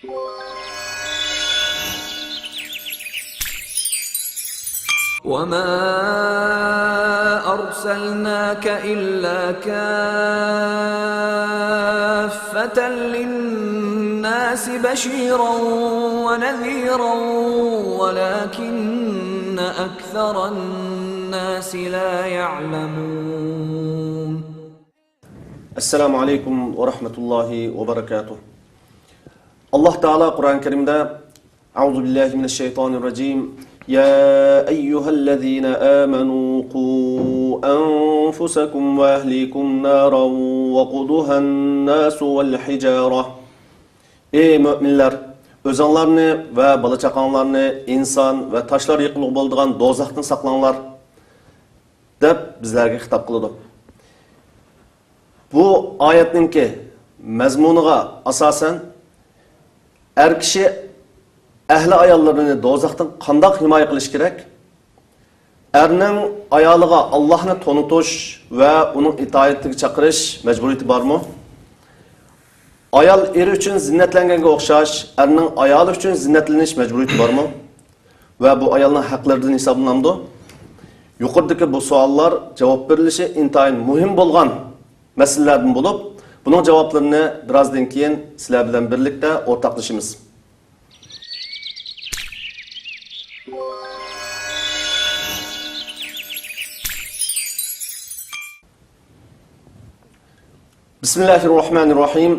وَمَا أَرْسَلْنَاكَ إِلَّا كَافَّةً لِلنَّاسِ بَشِيرًا وَنَذِيرًا وَلَكِنَّ أَكْثَرَ النَّاسِ لَا يَعْلَمُونَ. Assalamu alaikum wa rahmatullahi wa barakatuh. Allah Ta'ala Kur'an-ı Kerim'de Euzu billahi mineşşeytanirracim. يا أيها الذين آمنوا قوا أنفسكم وأهليكم نارا وقودها الناس والحجارة. Ey müminler, özünlerini ve bala-çaqanlarını insan ve taşlar yıqılığı bolduğan dozaqdan saqlanglar deb bizlarga xitob qiladi. Bu oyatninki mazmuniga asosan er kishi ahli ayollarini dozaqdan qanday himoya qilish kerak? Erning ayoliga Allohni tonitish va uning itoatiga chaqirish majburiyati bormi? Ayol eri uchun zinnatlanganga o'xshash, erning ayoli uchun zinnatlanish majburiyati bormi? Va bu ayolning haqlaridan hisoblanamdi? Yuqoridagi bu savollar javob berilishi intayin muhim bo'lgan masalalardan bo'lib, buning javoblarini birozdan keyin sizlar bilan birlikda o'rtoqlashamiz. Bismillahirrahmanirrahim.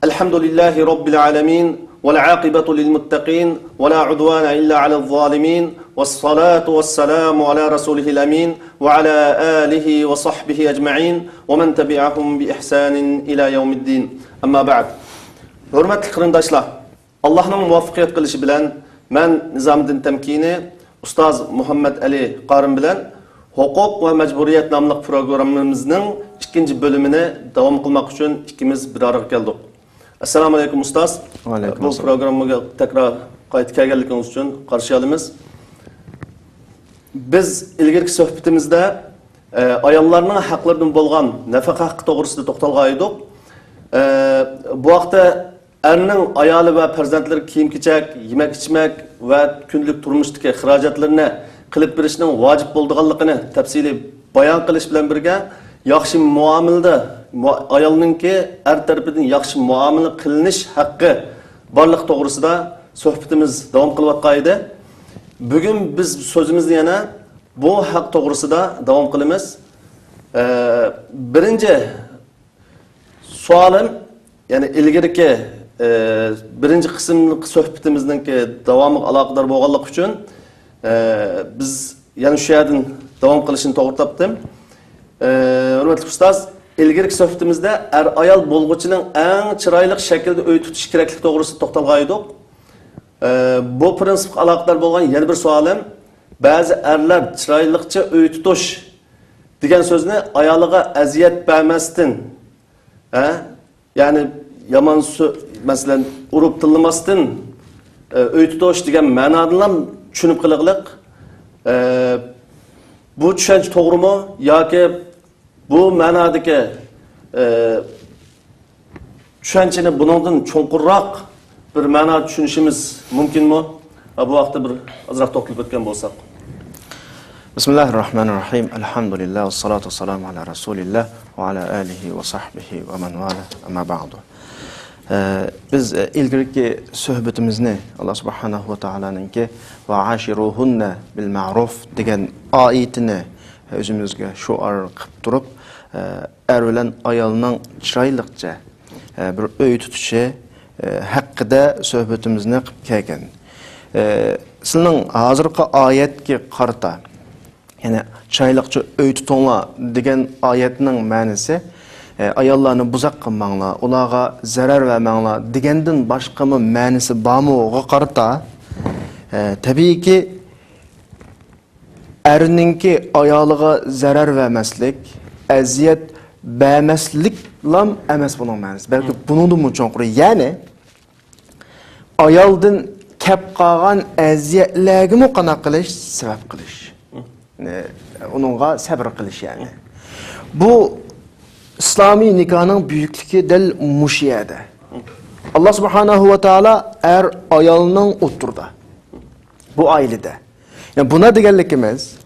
Elhamdülillahi Rabbil alemin. والعاقبة للمتقين ولا عدوان إلا على الظالمين والصلاة والسلام على رسوله الأمين وعلى آله وصحبه أجمعين ومن تبعهم بإحسان إلى يوم الدين أما بعد hurmatli qarindoshlar, Allohning muvaffaqiyat qilishi bilan men Nizomiddin Tamkini ustoz Muhammad Ali Qorin bilan huquq va majburiyat nomli programmamizning ikkinchi bo'limini davom qilmoq uchun ikkimiz bir araya keldik. Assalomu alaykum ustoz. Bu programmaga tekrar qaytib kelganligingiz uchun qarshi olamiz. Biz ilgirki suhbatimizda ayollarning haqlaridan bo'lgan nafaqa haqqi to'g'risida to'xtalgan edik. Bu vaqtda erning ayoli va farzandlari kiyim-kechak, yemak-ichmak va kunlik turmushdagi xarajatlarni qilib berishning vojib bo'lganligini tafsiliy bayon qilish bilan birga yaxshi muomalada ayolninki er tarafidan yaxshi muomala qilinish haqqi borliq to'g'risida suhbatimiz davom qilayotgan edi. Bugun biz so'zimizni yana bu haq to'g'risida davom qilamiz. Birinchi savolim, ya'ni ilgirki birinchi qismlik suhbatimizningki davomiga aloqador bo'lganlik uchun biz yana shu yerdan davom qilishni to'g'ri topdim. Hurmatli ustoz, ilgirki suhbatimizda er ayol bo'lg'uchining eng chiroyli shaklda uy tutish keraklik to'g'risida to'xtalgan edik. Bu prinsipga aloqador bo'lgan yana bir savolim, ba'zi erlar chiroyliqcha uy tutish degan so'zni ayoliga aziyat bermasdan, ya'ni yomon masalan urib tillamasdan uy tutish degan ma'nodan tushunib qiliqliq. Bu tushuncha to'g'rimi yoki bu ma'nodagi tushunchani buningdan cho'nqurroq bir ma'no tushunishimiz mumkinmi? Bu vaqtda bir ozroq to'xtalib o'tgan bo'lsak. Bismillahirrahmanirrahim. Elhamdülillah ve salatu vesselamu ala Rasulillah ve ala alihi ve sahbihi ve men vala. Amma ba'du. Biz ilgirki suhbatimizni Allah subhanahu wa ta'alanınki ve ashiruhunna bil ma'ruf degan oyatini o'zimizga shuar qilib turib, er bilan ayolning chiroyliqcha bir uy tutishi haqida suhbatimizni qilib kelgan. Sizning hozirgi oyatga qarata, ya'ni chiroyliqcha uy tutinglar degan oyatning ma'nosi ayollarni buzoq qilmanglar, ularga zarar vermanglar degandan boshqami ma'nosi bormi-ga qarata, tabiiyki erninki ayoliga zarar vermaslik, aziyat bermaslik lam emas buning ma'nosi. Balki buningdan cho'nqur, ya'ni ayoldan kep qolgan aziyatlarga muqana qilish, sabab qilish. Onunğa sabr qilish yani. Bu İslami nikahning buyukligi dil mushiyada. Allah subhanahu wa ta'ala er ayalının oturda. Bu ailede. Yani buna deganligimiz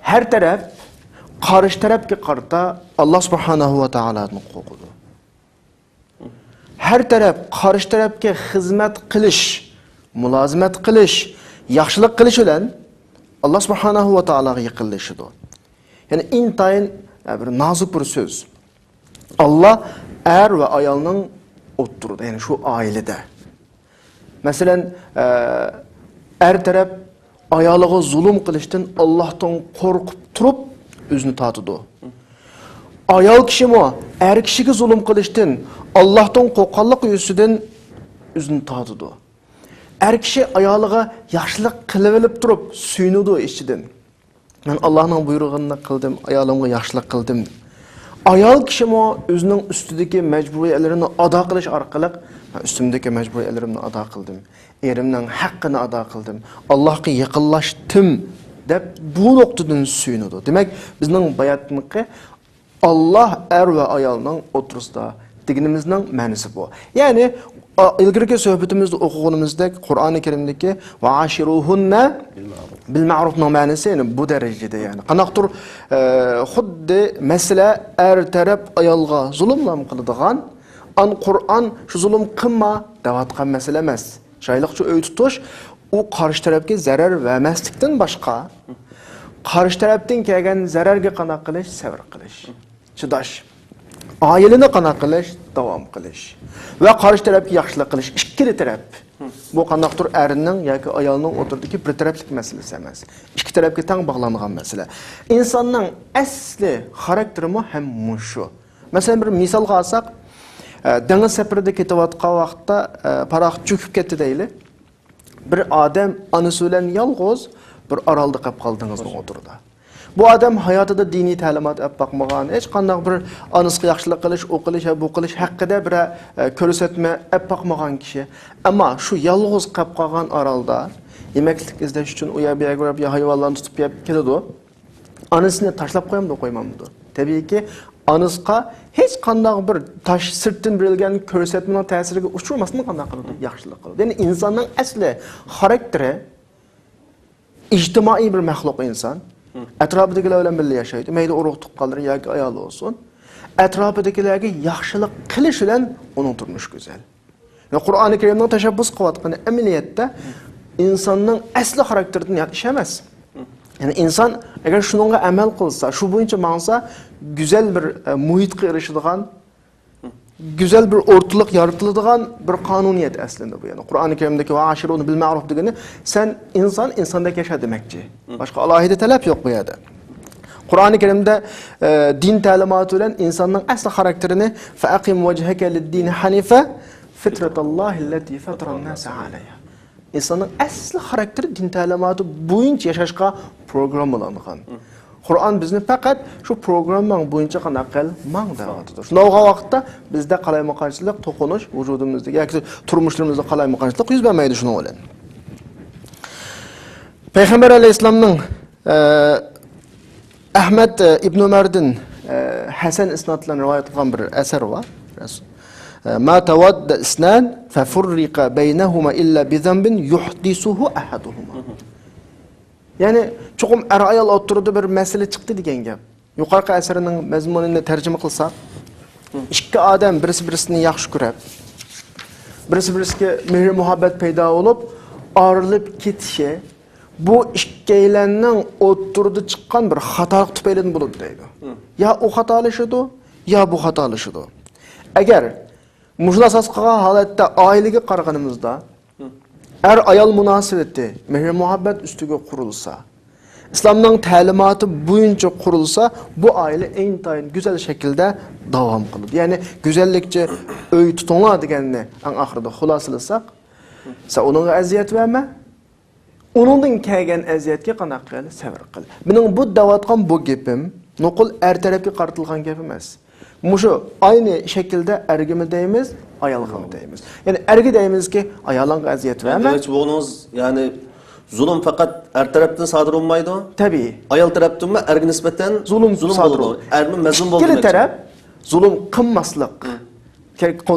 her taraf qarshi tarafga qarata Allah subhanahu wa ta'ala'ning huquqidir. Her taraf qarshi tarafga xizmat qilish, mulozimat qilish, yaxshilik qilish bilan Allah subhanahu wa ta'alaga yaqinlashidir. Yani intayin bir nazik bir söz. Allah er ve ayalının oturdu. Yani şu ailede. Mesela er taraf ayalığa zulüm qilishdan Allah'tan korkup turup özünü tatıdı. Ayal kişi mi? Er kişiga zulüm qilishdan Allah'tan qo'rqqanlik yüzüden özünü tatıdı. Er kişi ayalığa yaxshilik qilib olib turib suyunudi ichidan. Men Allah'ın buyrug'ini qildim, ayalimga yaxshilik qildim. Ayal kişi mi özünün üstündeki mecburiyetlerini ada qilish orqali üstümdeki mecburiyetlerimni ada qildim. Erimning haqqini ada qildim. Allohga yaqinlashdim deb bu nuqtadan suyunadi. Demak, bizning bayatniki Allah er ve ayalning o'tirisida deganimizning ma'nosi bu. Ya'ni ilgirki suhbatimizda o'qiganimizdek Qur'oni Karimdagi va ashiruhunna bil ma'rufning ma'nosi yani bu darajada yani. Qanaqdir xuddi masala er taraf ayolga zulmlam qiladigan an Qur'on shu zulm qilma deyotgan masala emas. Shayliqcha uy tutish u qarshi tarafga zarar vermaslikdan boshqa qarshi tarafdan kelgan zararga qanoq qilish, sabr qilish, chidash, oilani qanoq qilish, davom qilish va qarshi tarafga yaxshilik qilish ikkili taraf. Bu qanaqdir erning yoki ayolning o'tirdagi bir taraflik masalasi emas. Ikki tarafga teng bog'langan masala. Insonning asli xarakteri ham shu. Masalan bir misolga olsak, dengiz safarida ketayotgan vaqtda paroxod cho'kib ketdi deyli. Bir odam onasi bilan yolg'iz bir orolda qolib qoldi dengizning o'tirdi. Bu odam hayotida diniy ta'limot olib boqmagan, hech qanday bir onasiga yaxshilik qilish, o'qilish, bu qilish haqida bir ko'rsatma olib boqmagan kishi. Ammo shu yolg'iz qolib qolgan orolda yemeklik izlash uchun u yerga borib hayvonlarni tutib keladi. Onasini tashlab qo'yamdi, qo'ymamdi. Tabiiyki, onasiga hech qanday bir tash sirtdan berilgan ko'rsatmaning ta'siriga uchramasdan qanday qiladi? Yaxshilik qiladi. Ya'ni insonning asli xarakteri ijtimoiy bir maxluq inson. Atrofidagilar bilan birga yashaydi. Mayli urug' tuqqanlar yoki ayol bo'lsin. Atrofidagilarga yaxshilik qilish bilan uning turmushi go'zal. Va Qur'oni Karimning tashabbus qilayotgan amaliyotda insonning asli xarakteridan ish emas. Yani insan eğer şununla amel kılsa, şu boyunca mansa güzel bir muhitga erişidigan, güzel bir ortalık yaratıladigan bir kanuniyet aslında bu yani. Qur'oni Karimdagi va ashiruni bil ma'ruf degani sen insandek yaşa demekçi. Başka alohida talab yo'q bu yerda. Qur'oni Karimda din ta'limoti bilan insonning asli xarakterini faqim wajhaka lid-din hanifa fitratallahi allati fatara an-nasa 'alayha. İnsanın asli xarakteri din ta'limoti bo'yicha yashashga programmalangan. Qur'on bizni faqat shu programmang bo'yicha qanday qil mang deyapti. Shunga vaqtda bizda qalaymoqchilik, to'qinish vujudimizda yoki turmushlarimizda qalaymoqchilik yuz bermaydi shuni bilan. Payg'ambar alayhisolamning Ahmad ibn Umardan Hasan isnad bilan rivoyat qilgan bir asar bor. Ma tawadda isnan fafurriqa baynahuma illa bi dhanbin yuhdisuhu ahaduhuma. Yani çoğum er ayol oturdu bir mesele çıktı degan gap. Yuqorqi asarining mazmunini tarjima qilsak, ikki odam birisi-birisini yaxshi ko'rib, birisi-birisiga mehr muhabbat paydo bo'lib, ayrılib ketishi bu ikkilanning oturdu chiqqan bir xatolik tufaylidan bo'ladi deydi. Ya o xatolashidu, ya bu xatolashidu. Agar mushuna asas qilgan holatda oilaga qaraganimizda er ayol munosabati mehr muhabbat ustiga qurilsa, islomning ta'limoti bo'yicha qurilsa, bu oila intayin go'zal shaklda davom qiladi. Ya'ni go'zallikchi uy tutinglar deganni eng oxirida xulosalasak, sen unga aziyat verma, uningdan kelgan aziyatga qanday qil, sabr qil. Mening bu davatgan bu gapim nuqul er tarafga qaratilgan gap emas. Muşu aynı şekilde ergi mi deyimiz, ayalga mı deyimiz? Yani ergi deyimiz ki ayalanga aziyet verme. Evet, bunuz yani zulüm fakat er taraftan sadır olmaydı. Tabii. Ayal taraftan mı ergi nispeten zulüm sadır oldu. Ermin mezun oldu. İkili taraf zulüm kılmaslık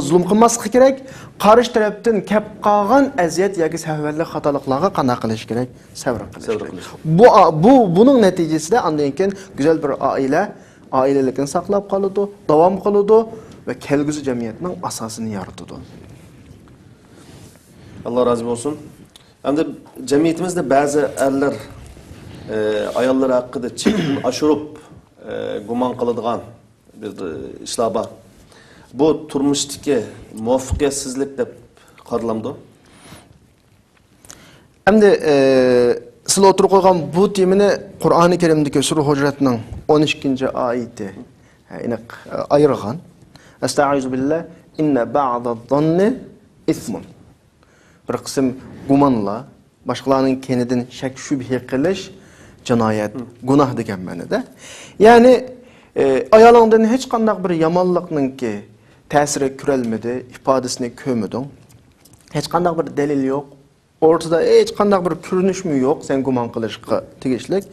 zulm qilmaslik kerak, qarshi tarafdan kep qolgan aziyat yoki savvallik xatoliklarga qana qilish kerak, sabr qilish kerak. Buning natijasida undan keyin go'zal bir oilalikni saqlab qoladi, davom qiladi va kelgusi jamiyatning asosini yaratadi. Allah razı olsun. Hem de cemiyetimizde bazı erler ayollar hakkında çekin aşırıp guman kılıdığan bir işler var. Bu turmuştaki muvaffakiyetsizlik de qarılamdı. Hem de siz oturup koygan bu temini Kur'an-ı Kerim'deki Surah Hucurat'ның 12. ayeti ayırgan. Estaizu billah inne ba'da zanni ismun. Bir kısım gumanla başkalarının kendinden şek şübhe qilish cinayet, günah degan ma'noda. Yani ayolingdan hech qanday bir yomonlikning ki ta'siri ko'rilmadi, ifodasini ko'rmading. Hech qanday bir dalil yo'q. Ortada hech qanday bir ko'rinishmi yo'q, sen gumon qilishga tegishlik.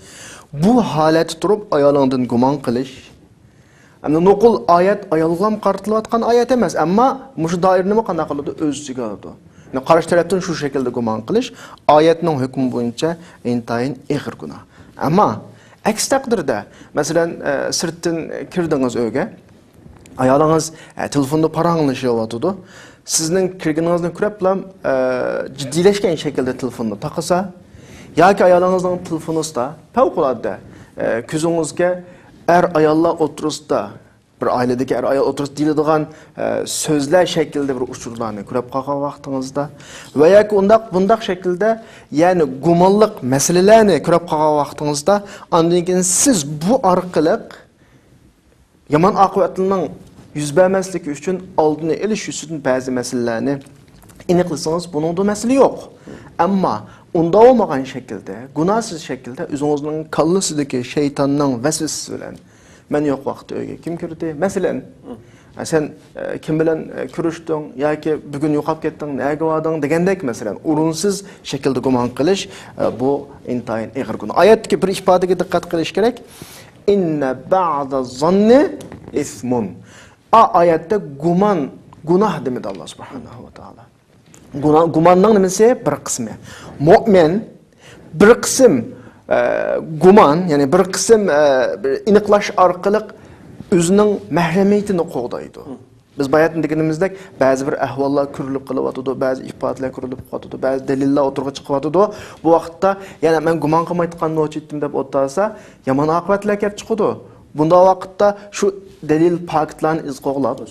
Bu holat turib ayolingdan gumon qilish. Ammo nuqul oyat ayolgam qartilayotgan oyat emas, ammo mushu doirani qanday qiladi o'z ichiga oladi. Qarshi tarafdan shu shaklda gumon qilish oyatning hukmi bo'yicha intayin ig'ir gunoh. Ammo aks taqdirda, masalan, sirtdan kirdingiz uyga, ayolingiz telefonda paranglashyapti. Sizning kirganingizni ko'rib bilan jiddiylashgan shaklda telefonni taqasa yoki ayolingizning telefonida favqulodda ko'zingizga ayollar o'tirisida bir ailedeki ayol oturup dilediğin sözler şekilde bir uçurlarını ko'rib qolgan vaqtingizda va yoki bundak şekilde yani gumonliq meselelerni ko'rib qolgan vaqtingizda ondan keyin siz bu orqali yomon oqibatlarning yuz bermasligi uchun oldini olish uchun ba'zi masalalarni aniqlasangiz buningda masala yo'q. Ammo unda olmagan şekilde, gunohsiz şekilde o'zingizning kallasidagi shaytonning vasvasasi bilan men yo'q vaqtda uyga kim kirdi? Masalan, sen kim bilan ko'rishding yoki bugun yo'qolib ketding, nega bording degandek masalan, o'rinsiz shaklda gumon qilish bu intayin ig'ir gunoh. Oyatdagi bir ifodaga diqqat qilish kerak. Inna ba'da zanni ismun. Oyatda gumon gunoh demadi Alloh subhanahu va taolo. Gumonning nimasi? Bir qismi. Mu'min bir qism guman, yani bir kısım iniklaş arkalık özünün mahremiyetini qoğdaydı. Biz bayatın degenimizde bazı bir ahvallar körülüp kılıvatıdı, bazı ifadeler körülüp kılıvatıdı, bazı deliller oturga çıkıvatıdı. Bu vakitte yani ben guman kılmaydıqanını oçettim dep otarsa, yaman akıbatlar kep çıkıdı. Bunda vakitte şu delil paketlerini iz qoğladı.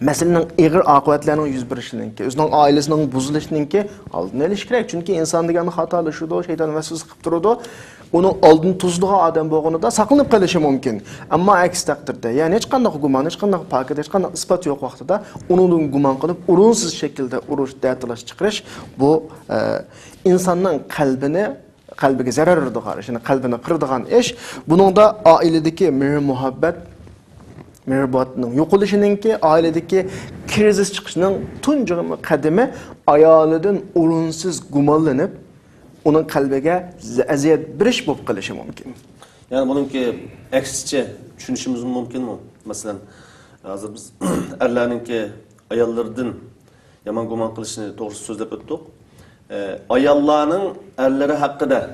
Meselenin ağır akıbatlarının yüz berişininki, özünün ailesinin buzuluşuninki aldın eliş kerak. Çünkü insan degen hatalaşıdı, şeytan vesvese qilib turadi. Onun aldın tuzluğa adam bo'lganida da saqlanib qolishi mumkin. Ammo aks taqdirda, yani hech qanday gumon, hech qanday paket, hech qanday isbot yo'q vaqtida uningdan gumon qilib, o'rinsiz shaklda urush, da'talash chiqarish bu insonning qalbiga zarar beradigan, yani qalbini qiradigan ish. Buningda oiladagi mehr muhabbat merbatning yo'qolishininki ailedeki kriz chiqishining tunji qadami ayolidan o'rinsiz gumonlanib onun qalbiga aziyat berish bo'lib qilishi mumkin. Yani bununki aksicha tushunishimiz mumkinmi? Masalan, hozir biz erlarninki ayollardan yomon gumon qilishini to'g'ri so'zlab o'tdik. Ayollarning erlari haqida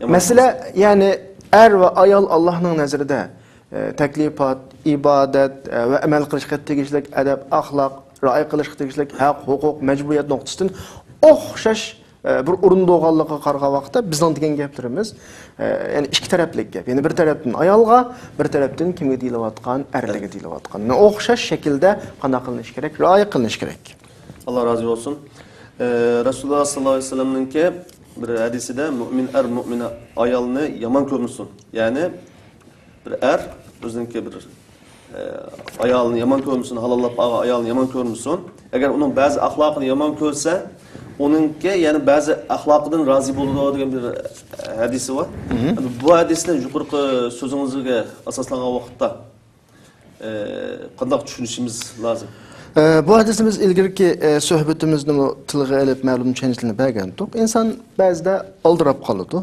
mesela yani er ve ayol Allah'ның nazarida taklifat, ibadet ve amel qilishga tegishlik adab, axloq, rioya qilishga tegishlik haq, huquq, majburiyat nuqtasidan o'xshash bir o'rinda bo'lganligiga qaragan vaqtda bizning degan gaplarimiz yani ikki tarafli gap. Yani bir tarafdan ayolga, bir tarafdan kimga deyilayotgan, erlarga deyilayotgan. O'xshash shaklda qanday qilinish kerak, rioya qilinish kerak. Allah razı olsun. Resulullah sallallahu aleyhi ve sellem'ninki bir hadisida mu'min mu'mina ayolni yomon ko'rmasin. Yani bir o'ziniki bir ayolni yomon ko'rmasin, halallab ayolni yomon ko'rmasin. Agar uning ba'zi axloqini yomon ko'rsa, onunki yani bazı axloqidan rozi bo'ladi degan bir hadisi var. Bu hadisni yuqorqi so'zingizga asoslangan vaqtda qanday tushunishimiz lozim? Bu hadisimiz ilgirki suhbatimizni tilga olib ma'lum tushunishni bergandik. İnsan ba'zida aldirab qoladi.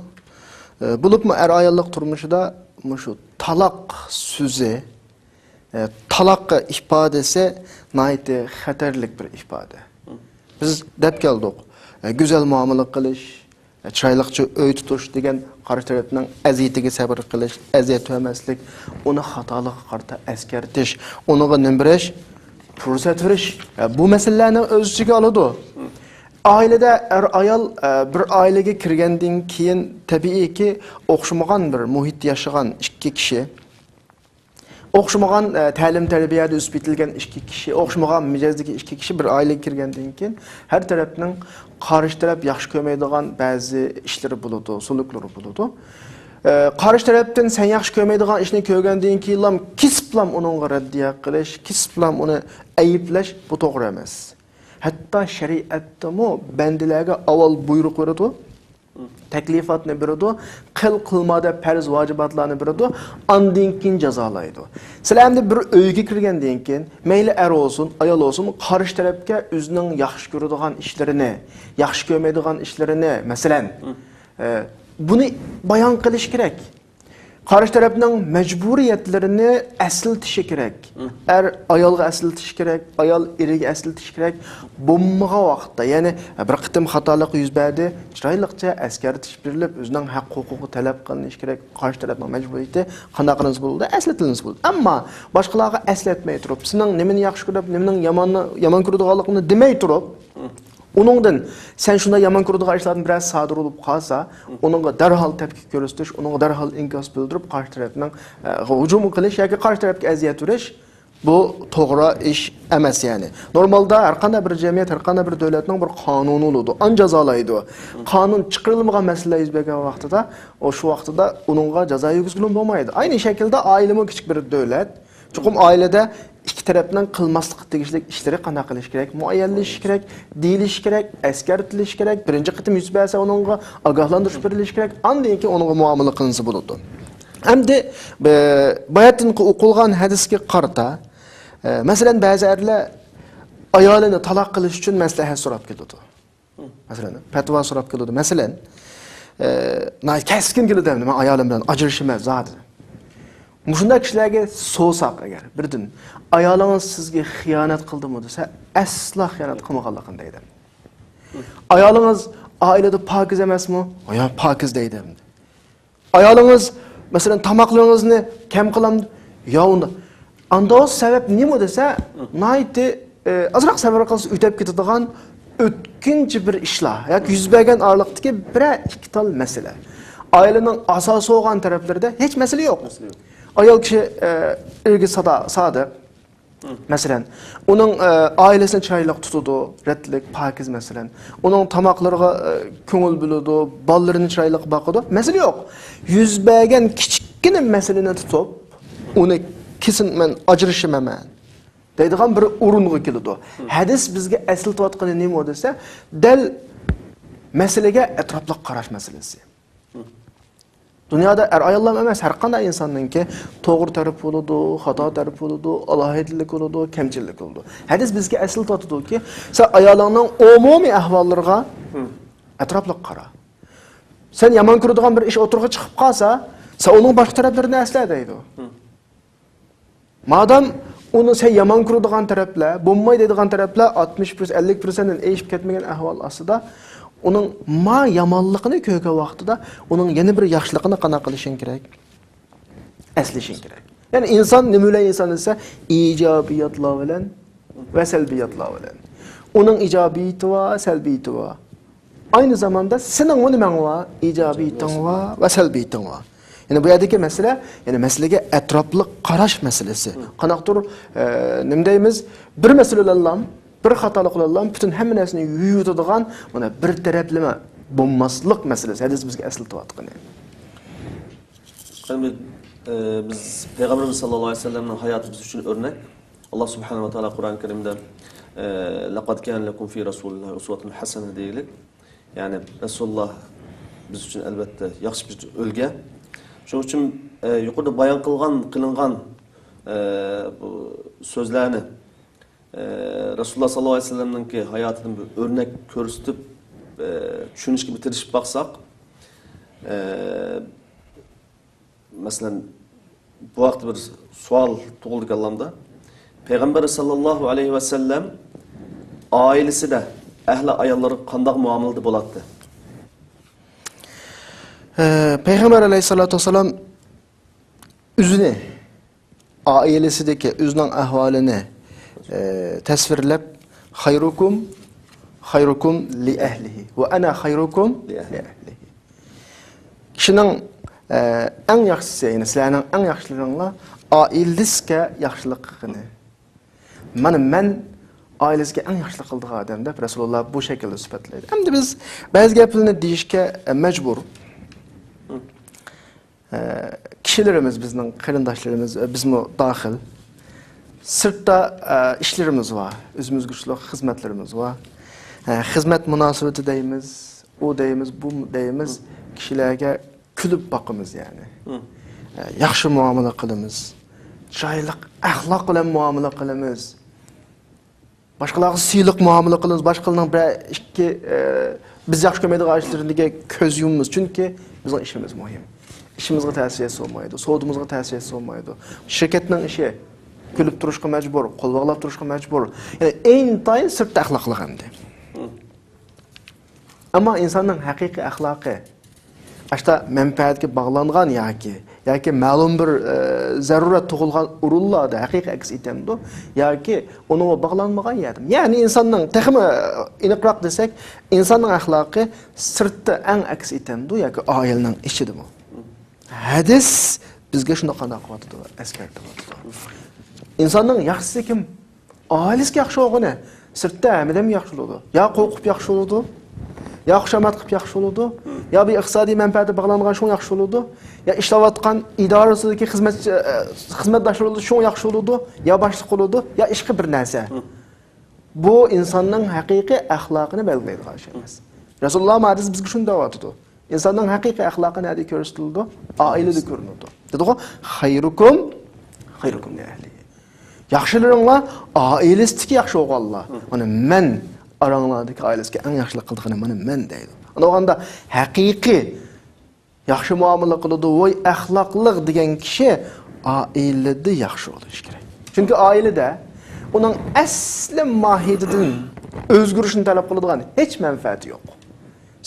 Bulupmu er ayollik turmuşida şu talak sözü talaq ifodasi nihoyatda xatarlik bir ifoda. Biz deb keldik. Go'zal muomala qilish, chiroyliqcha uy tutish degan qarshi tarafning aziyatiga sabr qilish, aziyat ko'rmaslik, uni xatolikqa qarata eskartish, uniga nimbrish, fursat verish. Bu masalalarni o'z ichiga oladi. Ailada ayol bir ailəyə kirgandan keyin tabiiyki o'xshamagan bir muhit yashagan ikki kishi, o'xshamagan ta'lim tarbiyada o'sib yetilgan ikki kishi, o'xshamagan mijozdagi ikki kishi bir ailəyə kirgandan keyin har tarafning qarshi taraf yaxshi ko'rmaydigan ba'zi ishlari bo'ladi, suluklari bo'ladi. Qarshi tarafdan sen yaxshi ko'rmaydigan ishni ko'rgandan keyin kisblam uningga raddiya qilish, kisblam uni ayiblash bu to'g'ri emas. Hatta shariatdami bandalarga avval buyruq beradi, taklifatni beradi, qilmada farz vojibatlarni beradi, ondan keyin jazolaydi. Sizlar bir uyga kirgandan keyin mayli er olsun, ayol olsun, qarshi tarafga o'zining yaxshi ko'radigan ishlarini, yaxshi ko'rmaydigan ishlarini, masalan, buni bayon qilish kerak. Qarshi tarafning majburiyatlarini aslatishi kerak. Ayolga aslatishi kerak, ayol eriga aslatishi kerak. Bo'lmagan vaqtda, ya'ni bir qitim xatolik yuz berdi, chiroyliqcha askartish berilib, o'zining haq-huquqi talab qilinishi kerak. Qarshi tarafning majburiyati qanaqangiz bo'ldi, aslatiliniz bo'ldi. Ammo boshqalarga aslatmay turib, sizning nimani yaxshi ko'rib, nimaning yomon ko'radiganligini demay turib, Onundan sen şunda yaman ko'radigan ishlardan biraz sodir bo'lib qolsa, onunga darhol tepki ko'rsatish, onunga darhol inkos bildirib, qarshi tarafning hujum qilish yoki qarshi tarafga aziyat berish bu to'g'ri ish emas yani. Normalda har qanday bir jamiyat, har qanday bir davlatning bir qonuni bo'ladi, an jazolaydi. Qonun chiqarilmagan masala yuz bergan vaqtida, shu vaqtida onunga jazo yurgizilib bo'lmaydi. Ayni shaklda oilami kichik bir davlat, chuqur oilada ikki tarafdan qilmaslik tegishli ishlari qanday qilish kerak, muayyanlash kerak, deyilish kerak, eskartilish kerak, birinchi qitim yuz bersa uningga ogohlantirish berilish kerak, undan keyin uningga muomala qilinsa bo'ladi. Endi bayatdan o'qilgan hadisga qarata, masalan ba'zi erlar ayolini taloq qilish uchun maslahat so'rab keladi. Masalan, fatvo so'rab keladi. Masalan, keskin keladi, men ayolim bilan ajrashim zot. Mushunday kishilarga so'saq agar birdan ayolingiz sizga xiyonat qildimi desa, asla xiyonat qilmaganligini deydi. Ayolingiz oilada pokiz emasmi? Yo, pokiz deydi. Ayolingiz masalan tamoqlaringizni kam qilamdi? Yo, unda sabab nima desa, nayti azroq sabr qilsa o'tib ketadigan o'tkinchi bir ishlar yoki yuz bergan orliqdagi bir ikki tal masala. Ailening asosi bo'lgan taraflarda hech masala yo'q. Ayol kishi erga sodiq. Masalan, uning oilasini chiroyliq tutadi, ratlik, pokiz masalan. Uning tamoqlariga ko'ngil bo'ladi, bolalarini chiroyliq boqadi. Masala yo'q. Yuz bergan kichkina masalani tutib, uni kesin men ajrashimaman deydigan bir o'ringa keladi. Hadis bizga aslatayotgani nima desa, dal masalaga atrofli qarash masalasi. Dünyada ayollar emas, har qanday insonninki to'g'ri taraf bo'ladi, xato taraf bo'ladi, alohidlik bo'ladi, kamchilik bo'ladi. Hadis bizga asl totadiki, sen ayolingning umumiy ahvollariga atrofli qara. Sen yomon ko'radigan bir ish o'tirg'i chiqib qolsa, sen uning boshqa taraflarini asla deydi. Madam uni sen yomon ko'radigan taraflar, bo'lmaydi deydigan taraflar 60%, 50% dan eshib ketmagan ahvol ostida onun yamonligini ko'rgan vaqtida uning yana bir yaxshiligini qana qilishing kerak, aslishing kerak. Ya'ni inson nima inson esa ijobiyatlar bilan va salbiyatlar bilan. Uning ijobiyati va salbiyati va aynı zamanda sening nima va ijobiyating va salbiyating va. Yani bu yerdeki mesele, yani meselege etraflı qarash meselesi. Qanaqdir nima deymiz, bir meselelerle bir xatolik qilingan bütün hamma narsani yuyutadigan mana bir taraflama bo'lmaslik masalasi hadis bizga aslatayotgan. Biz Peygamberimiz sallallohu alayhi vasallamning hayoti biz uchun o'rnak. Alloh subhanahu va taolo Qur'on Karimda laqad kana lakum fi rasulillahi uswatun hasana deylik. Ya'ni Rasululloh biz uchun albatta yaxshi bir ulgu. Shuning uchun yuqorida bayon qilingan bu so'zlarni Rasulullah sallallahu aleyhi ve sellem'ninki hayatını bir örnek ko'rsatib tushunishga bitirishib baqsaq, masalan bu vaqt bir savol tug'ildi kallamda. Payg'ambar sallallohu alayhi va sallam oilasida ahli ayollari qanday muomalada bo'ladi? Payg'ambar alayhisolatu vasallam o'zini ailesidagi o'zining ahvolini tasvirlab xayrukum li ahlihi va ana xayrukum li ahlihi. Kishining eng yaxshisi, ya'ni sizlarning eng yaxshilaringlar oilangizga yaxshilik qilgani. Men ailesiga eng yaxshilik qildigan odam deb Rasululloh bu shaklda sifatlaydi. Endi biz ba'zi gaplarni deyishga majbur. Kişilerimiz, bizning qarindoshlarimiz, bizmi dahil sirtda ishlarimiz var, o'zimiz kuchli xizmatlarimiz var. Xizmat munosabati deymiz, o deymiz, bu deymiz, kishilarga kulib boqamiz yani. Yaxshi muomala qilamiz. Chiroyli axloq bilan muomala qilamiz. Boshqalarga siyliq muomala qilamiz, boshqalarning bir ikki biz yaxshi ko'rmaydigan ishlarga ko'z yumamiz, chunki bizning ishimiz muhim. İşimizga ta'sir etsa olmaydi, savdimizga ta'sir etsa olmaydi. Şirketning ishi kulib turishga majbur, qo'l bog'lab turishga majbur. Ya'ni intayin sirtda axloqli hamdi. Ammo insonning haqiqiy axloqi ashta manfaatga bog'langan yoki ma'lum bir zarurat tug'ilgan urullarda haqiqiy aks etamdi yoki unga bog'lanmagan yerda. Ya'ni insonning texmi aniqroq desak, insonning axloqi sirtda eng aks etamdi yoki oilaning ishidimi? Hadis bizga shuni qanday qilyapti, eskartyapti. İnsanning yaxshisi kim? Oilasiga yaxshi o'g'ini, sirtda hamdam yaxshi bo'ladi. Ya qo'rqib yaxshi bo'ladi, ya xushomat qilib yaxshi bo'ladi, ya bir iqtisodiy manfaati bog'langan shun yaxshi bo'ladi, ya ishlayotgan idorasidagi xizmatdoshlar shun yaxshi bo'ladi, ya boshliq bo'ladi, ya ishqi bir narsa. Bu insonning haqiqiy axloqini belgilaydigan şey emas. Rasululloh hadis bizga shuni deyapti. İnsanın haqiqiy axloqi nerede ko'rsatildi? Oilada ko'rinadi. Dedi-ku, xayrukum li ahli. Yaxshilaringlar oilasidagi yaxshi o'g'illar. Mana men aranglardagi oilasiga eng yaxshilik qildig'ini mana men deydi. Unda haqiqiy yaxshi muomala qiladi, voy axloqli degan kishi oilada yaxshi bo'lishi kerak. Chunki oilada uning asli mohiyatidan o'zgarishni talab qiladigan hech manfaati yo'q.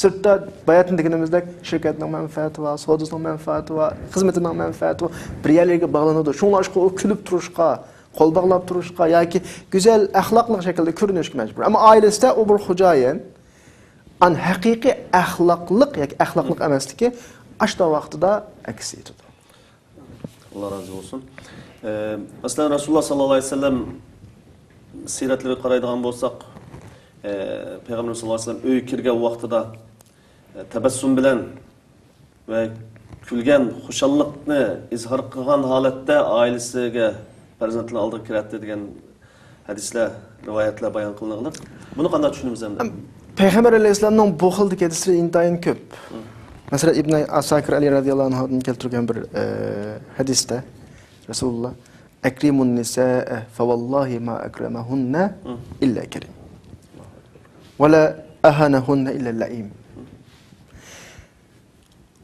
Sirtda bayatın deganimizda şirketning manfaati va, savdosining manfaati va, xizmatining manfaati va bir yerlarga bog'lanadi. Shunlashqa u kulib turishga, qo'l bog'lab turishga yoki go'zal axloqli shaklda ko'rinishga majbur. Ammo oilasida u bir xo'jayin an haqiqiy axloqliq yoki axloqliq emasligi ashta vaqtida aks etadi. Alloh rozi bo'lsin. Masalan Rasululloh sallallohu alayhi vasallam siratlariga qaraydigan bo'lsak, Peygamber sallallahu aleyhi ve sellem öy kirgan vaqtida tabassum bilan ve kulgan xushalliqni izhor qilgan holatda oilasiga farzandlarni oldiga kiradi degan hadislar, rivoyatlar bayon qilinadi. Buni qanday tushunamiz endi? Payg'ambar alayhisolamning bu xildagi hadislari intayin ko'p. Masalan Ibn Asakir Ali radhiyallohu anhudan keltirgan bir hadisda Rasululloh akrimun nisaa fa vallahi ma akramahunna illa karim. ولا أهانهن إلا اللئيم.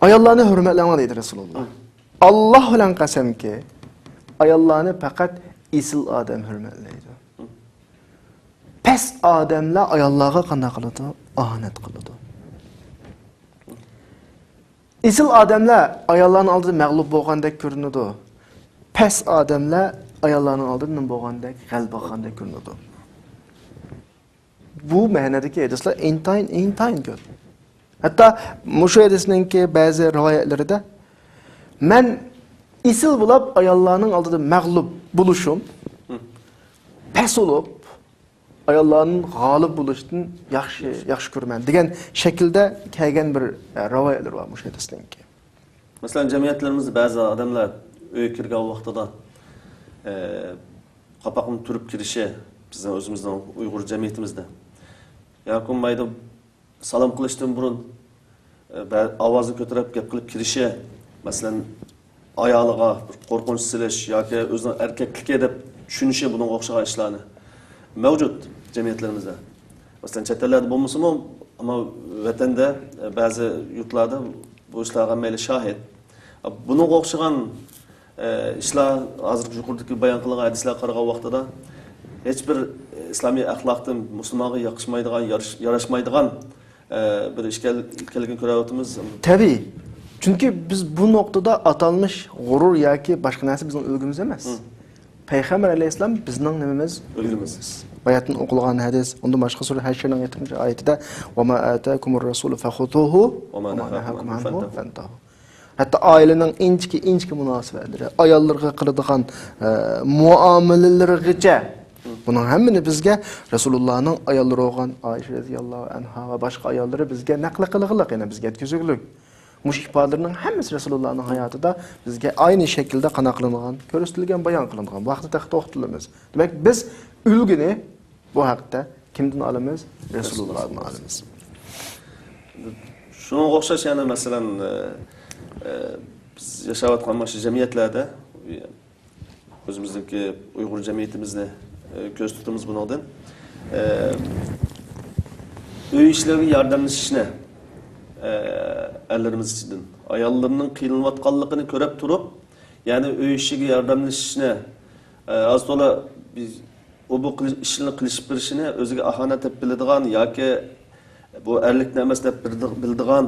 Ayollarni hurmatlayman deydi Rasululloh. Alloh bilan qasamki, ayollarni faqat isil odam hurmatlaydi. Past odamlar ayollarga qanday qiladi? Ohanat qiladi. Isil odamlar ayollarning oldida mag'lub bo'lgandek ko'rinadi. Past odamlar ayollarning oldida bo'lgandek g'alaba qilgandek ko'rinadi. Bu ma'nodagi hadislar intayin ko'p. Hatto mushu hadisninki ba'zi rivoyatlarida men isil bo'lib ayollarning oldida mag'lub bo'lishim, past bo'lib ayollarning g'olib bo'lishdan yaxshi ko'raman degan shaklda kelgan bir rivoyatlar bor mushu hadisninki. Masalan jamiyatlarimizda ba'zi odamlar uy kirgan vaqtida qapaqni turib kirishi bizning o'zimizning Uyg'ur jamiyatimizda yoki mayda salom qilishdan burun ovozni ko'tarib gap qilib kirishi, masalan ayoliga qo'rqinch silish yoki o'zining erkakligi deb tushunishi buning o'xshagan ishlarni mavjud jamiyatlarimizda. Masalan chet ellarda bo'lmasa-mu, ammo vatanda ba'zi yurtlarda bu ishlarga mayli shohid. Buning o'xshagan ishlar hozir yuqoridagi bayon qilingan hadislar qaragan vaqtida hech bir islomiy axloqdan musulmonga yoqishmaydigan, yarashmaydigan bir ishga kelgan ko'ryapmiz. Tabii. Çünkü biz bu noktada atalmış gurur yoki boshqa narsa bizning o'lgimiz emas. Payg'ambar alayhissalom bizning nimamiz? O'lgimiz. Bayatın o'qilgan hadis, unda boshqa sura Hashirning 7-oyatida "Va ma ataakumur rasul fakhutuhu va ma nahakum anhu fantahu." Hatta ailenin inchki munosabatlari, ayollarga qiladigan muomalalargacha bunun hammini bizga Rasulullahning ayollari bo'lgan Aisha radhiyallohu anha va boshqa ayollari bizga naql qilg'iliq, yana bizga yetkazuglik. Mush ifodalarning hammasi Rasulullahning hayotida bizga aynı şekilde qana qilingan, ko'rsatilgan, bayon qilingan. Bu haqda to'xtalamiz. Demak, biz ulguni bu haqda kimdan olamiz? Rasulullahdan olamiz. Shunga o'xshash yana masalan biz yashayotgan mana shu jamiyatlarda o'zimizniki Uyg'ur jamiyatimizni ko'z tutamiz bundan. Uy ishlariga yordamlashishni ellerimiz ichidan ayollarning qiynalib ko'rib turib, ya'ni uy ishiga yordamlashishni astola biz bu ishni qilishib berishini o'ziga ahonat deb biladigan yoki bu erlikni emas deb bildigan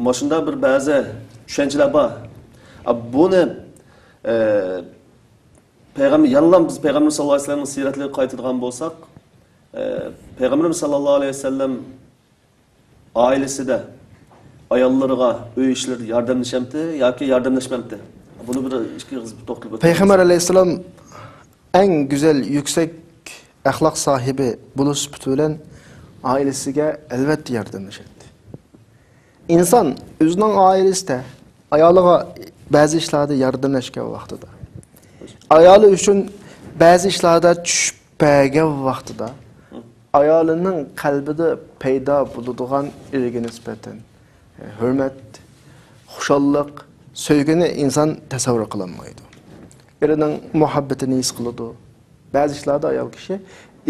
mashunda bir ba'zi tushunchalar bor. Buni payg'ambar yanlam biz payg'ambar sallallohu alayhi vasallamning siyratlariga qaytadigan bo'lsak, payg'ambarimiz sallallohu alayhi vasallam oilasida ayollarga uy ishlari yordamlashamdi yoki yordamlashmamdi. Bunu bir ikki qiz to'xtalib o'tamiz. Payg'ambar alayhissalom eng güzel, yüksek ahlak sahibi bo'lish bilan ailesiga albatta yordamlashadi. İnsan o'zining oilasida ayoliga ba'zi ishlarda yordamlashgan vaqtida, ayoli uchun ba'zi ishlarda tushpagan vaqtida ayolining qalbida paydo bo'ladigan irga nisbatan hürmet, xushallik, sevgini insan tasavvur qilolmaydi. Erining muhabbetini his qiladi. Ba'zi ishlarda ayol kishi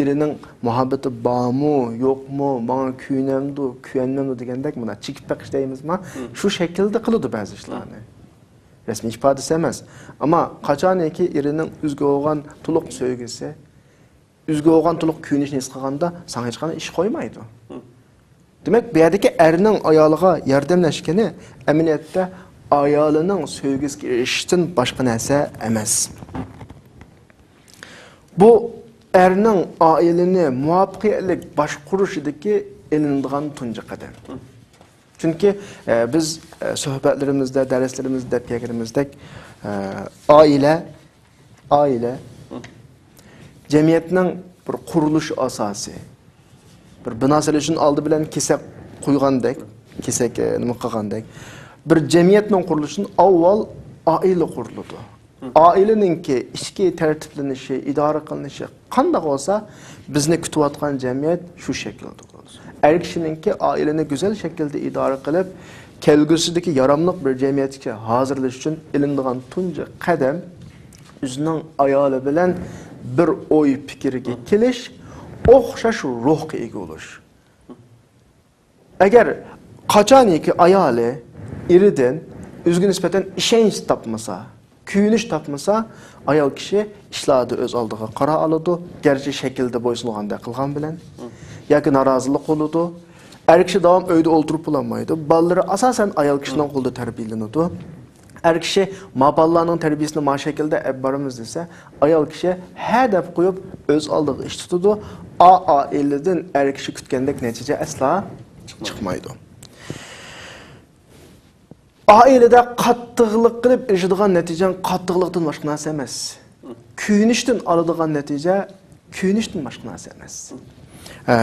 erining muhabbati bormi, yo'qmi, menga kuyunamdi, kuyunmamdi degandek buna chekib baqish deymizmi? Shu shaklda qiladi ba'zi ishlarni. Rasmiy ifodasi emas. Ammo qachonki erining o'ziga bo'lgan to'liq sevgisi, o'ziga bo'lgan to'liq kuyunishni his qilganda, sana hech qanday ish qo'ymaydi. Demek bu yerdeki erinin ayoliga yordamlashgani əminiyyətdə ayolinin sevgisiga erishishdan boshqa narsa emas. Bu erinin aileni muvaffaqiyatli boshqarishidagi elinadigan tunji qadam. Chunki biz suhbatlarimizda, darslarimizda, fikrimizdek aile jamiyatning bir qurilish asosi. Bir binasal üçün aldı bilen kesak qo'ygandek, kesak nima qilgandek. Bir jamiyatning qurilishini avval oila quriladi. Oilaninki ichki tartiblanishi, idora qilinishi qanday bo'lsa, bizni kutayotgan jamiyat shu shaklda bo'ladi. Er kishininki oilani go'zal shaklda idora qilib, kelgusidagi yaramliq bir jamiyatga hozirlash uchun ilinadigan tunji qadam o'zining ayoli bilan bir o'y fikriga kelish, o'xshash ruhga ega bo'lish. Agar qachonki ayoli eridan o'ziga nisbatan ishonch topmasa, kuyunish topmasa, ayol kishi ishlarda o'z oldiga qara oladi, garchi shaklda bo'ysunganda qilgan bilan yoki norozilik qiladi. Er kishi davom uyda o'ltirib bo'lmaydi. Balları asosan ayol kishining qo'lida tarbiyalanadi. Er kishi maballarning tarbiyasini ma shaklda olib boramiz desa, ayol kishi ha deb qo'yib o'z oldiga ish tutadi. Ailedan er kishi kutgandek natija asla chiqmaydi. Ailede qattiqlik qilib erishadigan natija qattiqlikdan boshqa narsa emas. Kuyunishdan oladigan natija kuyunishdan boshqa narsa emas.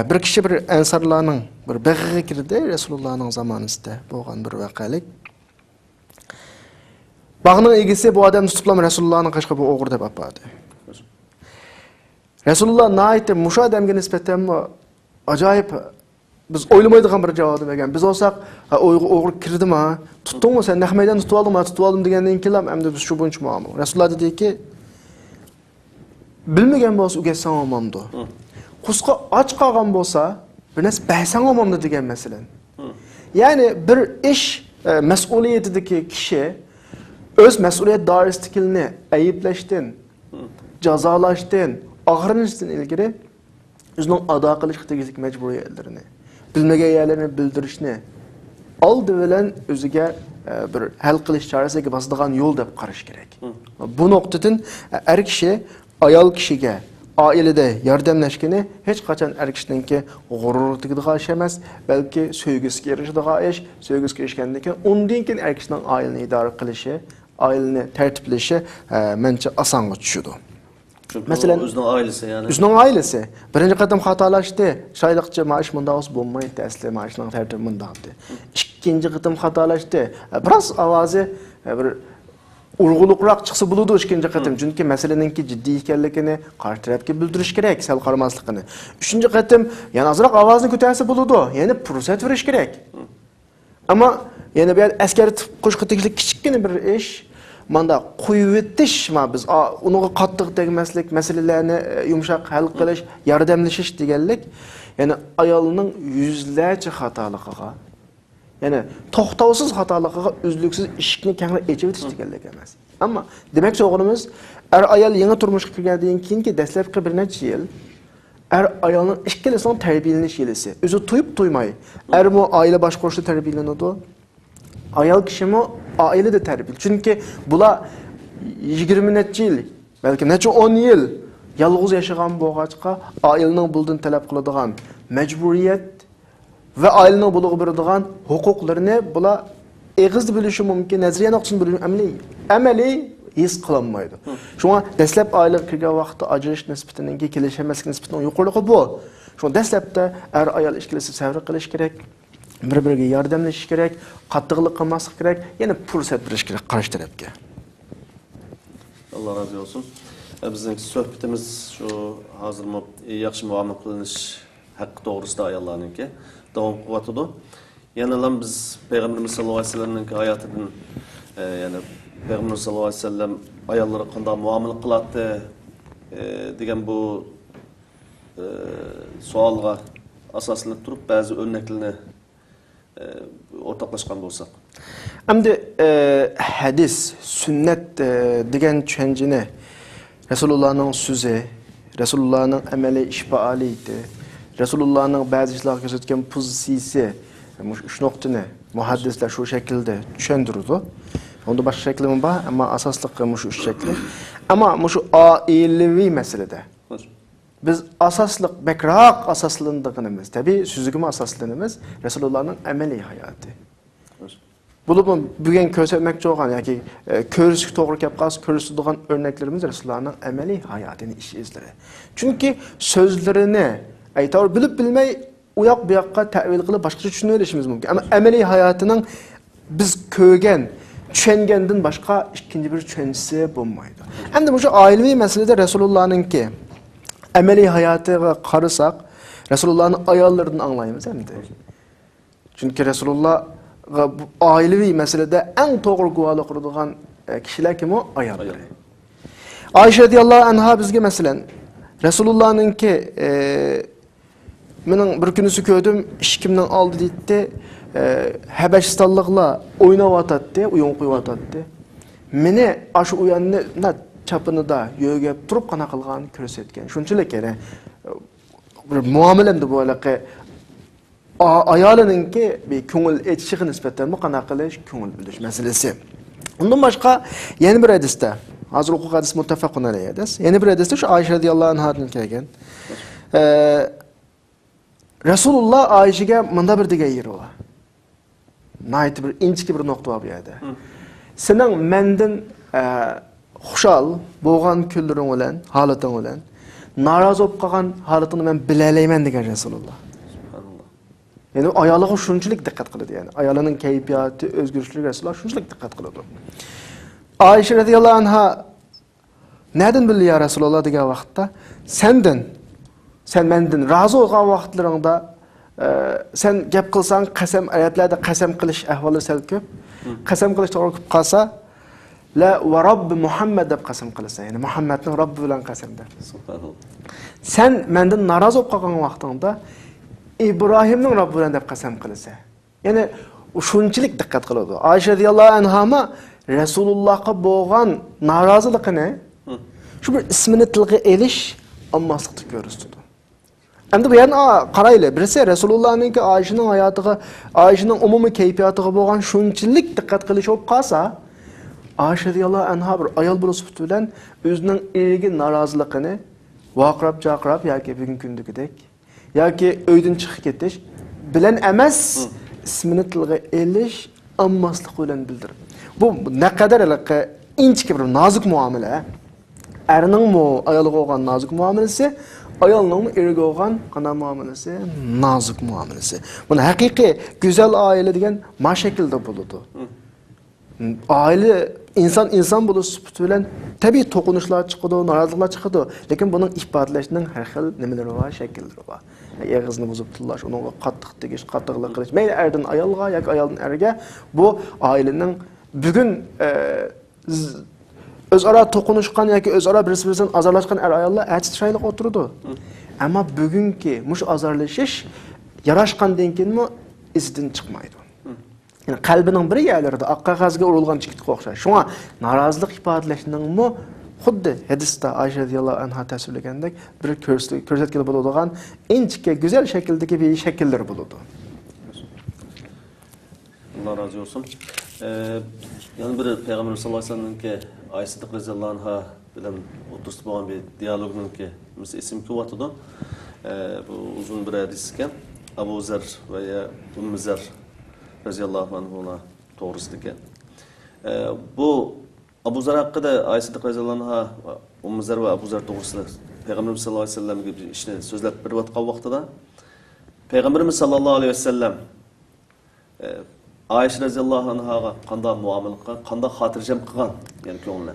Bir kishi bir ansarlarning bir bag'iga kirdi, Rasulullahning zamonasida bo'lgan bir voqelik. Bağının egisi bu adam tutuplam Resulullah'ın kaşka bu oğur deb apadı. Resulullah naiti muşa adamga nispeten acayip biz oylamaydigan bir cevabı vergen. Biz olsak oğur kirdi mi? Tuttun mu sen? Nehmeyden tutup aldım degenden kelam hem de biz şu bunç mu? Resulullah dedi ki bilmegen bolsa ugetsen olmamdı. Kusqa aç qalgan bolsa bir nas bəhsən olmamdı degen meselen. Yani bir iş mesuliyetideki kişi öz məsuliyyət dairəsindəkini ayıbləşdin, cəzalaşdın, ağrınışdın ilgiri özünün ada qilish tegishlik məcburiyyətlərini, bilməgən yerlərini bildirishni aldı bilan özüge bir hal qilish chorasiga bosadigan yo'l deb qarash kerak. Bu nuqtadan er kishi ayol kishiga oilada yordamlashgani hech qachon er kishiningki g'urur tegadigan ish emas, balki sevgisiga erishadigan ish, sevgisiga erishgandan keyin undan keyin er kishining oilani idora qilishi, oilani tartiblashi mencha osonga tushadi. Mesela özünün ailesi yani. Özünün ailesi. Birinci qatam xatalaşdı. Şaylıqça maaş mundağız bulmaydı. Əsli maaşının tərtibi mundağdı. İkinci qatam xatalaşdı. Biraz avazı bir urğuluqraq çıxsa buludu ikinci qatam. Çünki məsələninki ciddi ekanligini qarşı tərəfə bildiriş kerak, sal qarmaslıqını. Üçüncü qatam yəni azraq avazını көтәрсе buludu. Yəni fürsət veriş kerak. Ama yəni bir əskəri qoşqu tegishlik kichikgina bir ish manda qo'yib o'tish biz unuga qattiq tegmaslik, masalalarni yumshoq hal qilish, yordamlashish deganlik, ya'ni ayolning yuzlarcha xatoligiga, ya'ni to'xtovsiz xatoligiga uzluksiz eshikni kengaytirib ochib o'tish deganlik emas. Ammo demakchi o'g'limiz ayol yangi turmushga kirgandan keyingi dastlabki bir necha yil ayolning ikkilasining tarbiyalanish yilisi. O'zi to'yib to'ymay, mu oila boshqarishda tarbiyalanadi. Ayol kishimi ailede terbiye. Çünkü bula 20 neçə yıl, belki neçə 10 yıl yalğız yaşayan boğaçqa ailenin bulduğun talep kıladığan mecburiyet ve ailenin buluğu birdiğan hukuklarını bula eğizli bilişi mümkün, nezriye noktasını bilişi əməli his kılanmaydı. Şuna dəsləb aile kirgen vaxtı acırış nispetinin ki kilişemezlik nispetinin yukarılığı bu. Şuna dəsləbdə ayol işkilisi səvri qilish kerak. Bir-biriga yordamlashish kerak, qattiqlik qilmaslik kerak, yana fursat berish kerak qarshi tarafga. Allah razı olsun. Bizning suhbatimiz shu hozir yaxshi muomala qilinish haqqi to'g'risida ayollarningki davom qilyotdi. Yana ham biz Payg'ambarimiz sollallohu alayhi vasallamning hayotidan yana Payg'ambarimiz sollallohu alayhi vasallam ayollarga qanday muomala qiladi degan bu savolga asoslanib turib ba'zi o'rnaklarni ortaklaşkan bolsak. Hamda hadis, sünnet degan tushunchani Resulullah'ның so'zi, Resulullah'ның amali ishfaoliyati, Resulullah'ның ba'zi ishlarga ko'rsatgan pozitsiyasi, shu nuqtani muhaddislar shu shaklda tushuntirdi. Unda boshqa shakli bor, ammo asosliqi shu shakli. Ammo shu oilaviy masalada biz asaslık, bekrak asaslandığımız, tabi süzgüme asaslandığımız Resulullah'ın ameli hayatı. Bunu bugün kösetmekçi olan, yani körüsük doğru yapqaz, körüsük doğan örneklerimiz Resulullah'ın ameli hayatını, iş izleri. Çünkü sözlerini, aytar bilip bilmey, uyak bir yakka tevil kılıp başka düşünüyor işimiz mümkün. Ama ameli hayatının biz kögen, düşengenden başka ikinci bir düşüncesi bulmaydı. Hem de bu şu ailevi meselede Resulullah'ın ki, ameli hayatıga qarasak, Resulullah'ın ayollarını anlayımız hem de. Çünkü Resulullah ailevi meselede en doğru guvalı kurduğun kişiler kim o? Ayolları. Ayşe radiyallahu anha bizge meselen Resulullah'ın ki benim bir günüsü gördüm, işkimden aldı deydi, Habeşistanlıqla oynab atadı, uyun qoyub atadı. Meni aşı uyanını çapını da yögep durup qana qılğanı görsətken. Şunçuluk yani bir muamelemde bu alaqı ayalının ki bir köngül etişiği nisbeten bu qana qilish, köngül bilish meselesi. Ondan başqa yeni bir hadisde, hazır hukuk hadisi muttafaqun alayhi hadis. Yeni bir hadisde şu Ayşe radiyallahu anhadan kelgan. Resulullah Ayşe'ge mında bir dege yeri ola. Nayt bir inçki bir nokta var bu yerde. Senin menden xushal bo'lgan kunlaring bilan, holating bilan narozi bo'lib qolgan holatini men bilalayman degan Rasululloh. Subhanalloh. Ya'ni ayoliga shunchalik diqqat qiladi, ya'ni ayolining kayfiyati, o'zgarishlariga Rasululloh shunchalik diqqat qiladi. Ayşe radhiyallohu anha "Nereden bildi ya Rasululloh" degan vaqtda, sen mendan rozi bo'lgan vaqtlaringda sen gap qilsang, qasam oyatlarda qasam qilish ahvoli sal ko'p. Qasam qilish to'g'ri kelib qolsa, la va Robbi Muhammad deb qasam qilsa, ya'ni Muhammadning Robbi bilan qasam der. Subhanalloh. Sen mendan naroz bo'lib qolgan vaqtingda İbrahimning Robbi bilan deb qasam qilsa. Ya'ni shunchalik diqqat qiladi. Ayşe radhiyallohu anha Resulullah'a bo'lgan noroziligini shu bir ismini tilga elish ammaslikda ko'rsatdi. Endi bu yerni qaraylik. Birisi Resulullahning Oyshaning hayotiga, Oyshaning umumiy kayfiyatiga bo'lgan shunchalik diqqat qilish bo'lib qolsa, Oysha radhiyallohu anha bir ayol bo'lib bilan o'zining eriga noroziligini vaqirab-chaqirab yoki bugungi kundagidek yoki uydan chiqib ketish bilan emas, ismini tilga elish ammaslik bilan bildirib. Bu naqadar inchki bir nozik muomala. Erning ayolga bo'lgan nozik muomalasi, ayolning eriga bo'lgan qanday muomalasi, nozik muomalasi. Buni haqiqiy go'zal oila degan ma shaklda bo'ladi. Oila inson bo'lish sifati bilan tabiiy to'qinishlar chiqadi, noroziliklar chiqadi, lekin buning ifodalashning har xil nimalari va shakllari bor. Og'izni buzib tillash, unga qattiq tegish, qattiqlik qilish, mayli erdan ayolga yoki ayoldan erga, bu oilaning bugun o'zaro to'qinishgan yoki o'zaro bir-biridan azorlashgan ayollar chiroyli o'tiradi. Ammo bugungi mush azorlashish yarashgandan keyinmi izdan chiqmaydi. Yani qalbining bir yerlarida oq qog'ozga urilgan chigitga o'xshash. Shunga norozilik ifodalashning xuddi hadisda Oysha radhiyallohu anha tasvirlagandek bir ko'rsatgan bo'ladigan inchki go'zal shakldagi bir shakllar bo'ladi. Allah razı olsun. Yani bir Peygamber sallallahu aleyhi ve sellem'inki Ayşe radhiyallohu anha bilan o'tirib bo'lgan bir dialogningki biz isim ko'rib bu uzun bir hadis ekan. Abu Zar va Ummu Zar radhiyallohu anhular to'g'risida ekan. Bu Abu Zar haqida Ayşe radhiyallohu anha Ummu Zar va Abu Zar to'g'risida Peygamberimiz sallallohu alayhi vasallamga bir ishni so'zlab berayotgan vaqtida Peygamberimiz sallallohu alayhi vasallam Ayşe radhiyallohu anhaga qanday muomala qilgan, qanday xotirjam qilgan, ya'ni ko'ngilni.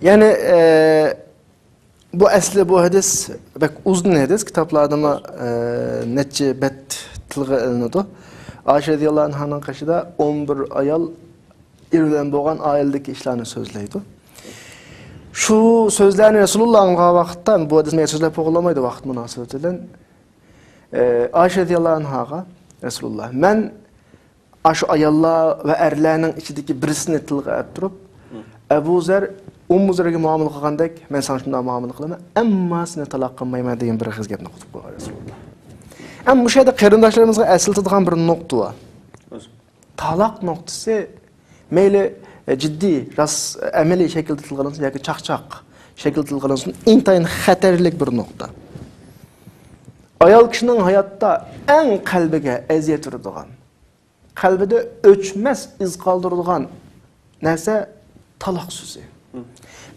Yani bu asli bu hadis bak uzun hadis kitaplarda neçe bet tilga ilinadi. Ayşe radhiyallohu anhaning qishida 11 ayol irdan bo'lgan oiladagi ishlarni so'zlaydi. Shu so'zlarni Rasulullahning vaqtdan bu hadisni so'zlab qo'yilmaydi vaqt munosabati bilan. Ayşe radhiyallohu anhaga Rasulullah men aşu ayollar ve erlerning içindeki birisini tilga olib turib, Abu Zar Ummu Zarga muomala qilgandek men sana shunday muomala qilaman, ammo seni taloq qilmayman degan bir qiz gapni qutib qo'ygan Rasulullah. Ham bu yerda qarindoshlarimizga eslatadigan bir nuqta bor. Taloq nuqtasi mayli jiddiy, amaliy shaklda tilgalansin yoki chaqchaq shaklda tilgalansin, intayin xatarlik bir nuqta. Ayol kishining hayotda eng qalbiga aziyat uradigan, qalbida o'chmas iz qoldiradigan narsa taloq so'zi.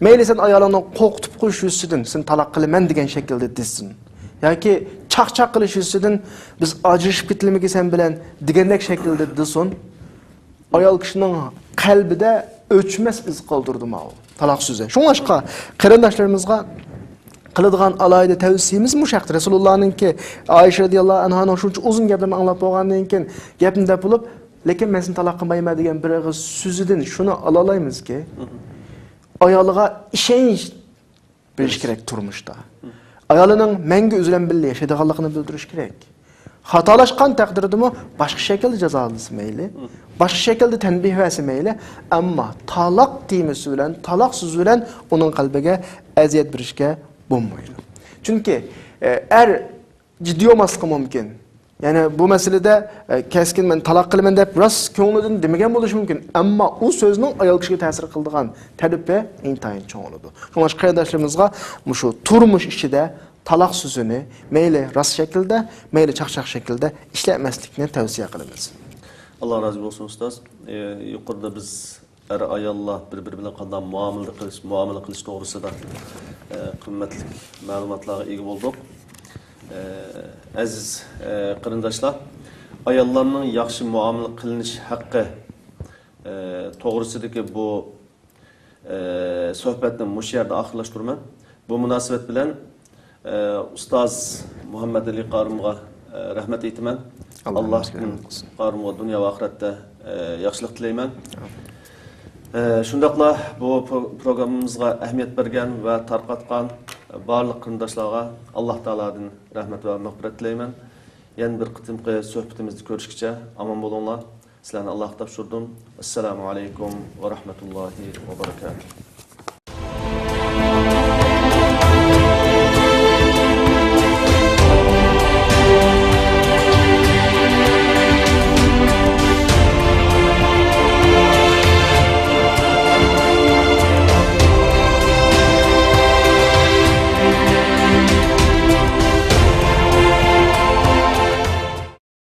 Mayli sen ayolini qo'rqitib qo'yish yuzidan sen taloq qilaman degan shaklda desin. Yoki chaqchaq qilish yuzidan biz ajrashib ketilmagan bilan degandek shaklda desin. Ayol kishining qalbida o'chmas iz qoldirdi ma u taloq so'zi. Shunga qarindoshlarimizga qiladigan alayda tavsiyamiz mushaqt Rasulullahninki Ayşe radhiyallohu anhaning shuncha uzun gaplarni anglab bo'lgandan keyin gapni deb bo'lib, lekin men seni taloq qilmayman degan bir og'iz so'zidan shuni olalaymiz-ki, ayoliga ishonch berish kerak turmushda. Ayolining menga o'zidan birga yashaydiganligini bildirish kerak. Xatolashgan taqdirdami boshqa shaklda jazolansa mayli, boshqa shaklda tanbih bersa mayli, ammo taloq temasi bilan, taloq so'zi bilan uning qalbiga aziyat berishga bo'lmaydi. Chunki jiddiy olmasligi mumkin. Yani bu meselede keskin men taloq qilaman deb rost ko'nglidan demagan bo'lishi mumkin, ammo u so'zning ayol kishiga ta'sir qiladigan ta'rifi intayin cho'ng bo'ladi. Shunga qarindoshlarimizga shu turmush ichida taloq so'zini mayli rost shaklda, mayli chaqchaq shaklda ishlatmaslikni tavsiya qilamiz. Allah razı olsun ustoz. Yuqorida biz ayollar bir-biri bilan qanday muomala qilish to'g'risida qimmatli ma'lumotlarga ega bo'ldik. Aziz qarindoshlar, ayollarning yaxshi muomala qilinish haqqi to'g'risidagi bu suhbatni mush yerda oxirlashtirman. Bu munosabat bilan ustoz Muhammad Ali Qorimga rahmat aytaman. Alloh Qorimga dunyo va oxiratda yaxshilik tilayman. Shundaqla bu programmamizga ahamiyat bergan va tarqatgan barliq qarindoshlarga Alloh taoladan rahmat va mag'firat tilayman. Yana bir qitimqi suhbatimizni ko'rishgacha omon bo'linglar. Sizlarni Alloh topshirdim. Assalomu alaykum va rahmatullohi va barakatuh.